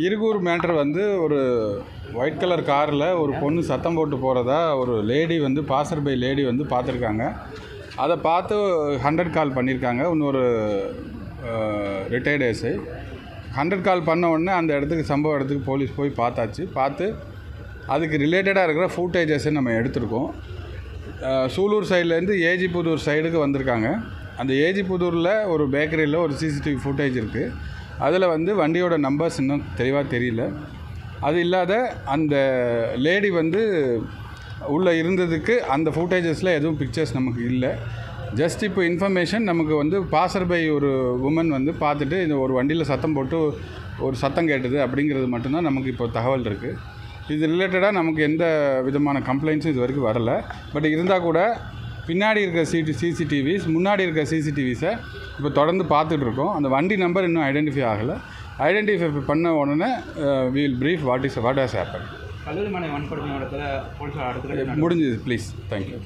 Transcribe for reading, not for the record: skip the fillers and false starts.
Irugur matter வந்து ஒரு white colour காரில் ஒரு பொண்ணு சத்தம் போட்டு போகிறதா ஒரு லேடி வந்து பாசர் பை லேடி வந்து பார்த்துருக்காங்க. அதை பார்த்து 100 கால் பண்ணியிருக்காங்க. இன்னொரு ரிட்டையர்டு எஸ்ஐ 100 கால் பண்ண உடனே அந்த இடத்துக்கு சம்பவ இடத்துக்கு போலீஸ் போய் பார்த்து அதுக்கு ரிலேட்டடாக இருக்கிற ஃபுட்டேஜஸை நம்ம எடுத்திருக்கோம். சூலூர் சைட்லேருந்து ஏஜிபுதூர் சைடுக்கு வந்திருக்காங்க. அந்த ஏஜிபுதூரில் ஒரு பேக்கரியில் ஒரு சிசிடிவி ஃபுட்டேஜ் இருக்குது. அதில் வந்து வண்டியோட நம்பர்ஸ் இன்னும் தெளிவாக தெரியல. அது இல்லாத அந்த லேடி வந்து உள்ளே இருந்ததுக்கு அந்த ஃபுட்டேஜஸில் எதுவும் பிக்சர்ஸ் நமக்கு இல்லை. ஜஸ்ட் இப்போ இன்ஃபர்மேஷன் நமக்கு வந்து பாசர் பை ஒரு உமன் வந்து பார்த்துட்டு இந்த ஒரு வண்டியில் சத்தம் போட்டு ஒரு சத்தம் கேட்டது அப்படிங்கிறது மட்டும்தான் நமக்கு இப்போ தகவல் இருக்குது. இது ரிலேட்டடாக நமக்கு எந்த விதமான கம்ப்ளைண்ட்ஸும் இது வரைக்கும் வரலை. பட் இருந்தால் கூட பின்னாடி இருக்க சிசிடிவிஸ் முன்னாடி இருக்க சிசிடிவிஸை இப்போ தொடர்ந்து பார்த்துட்ருக்கோம். அந்த வண்டி நம்பர் இன்னும் ஐடென்டிஃபை ஆகலை. ஐடென்டிஃபை பண்ண உடனே we will brief what has happen. கல்லூரி மாணவி வன்கொடுமை நடத்துல போலீஸார் முடிஞ்சது. ப்ளீஸ். தேங்க்யூ.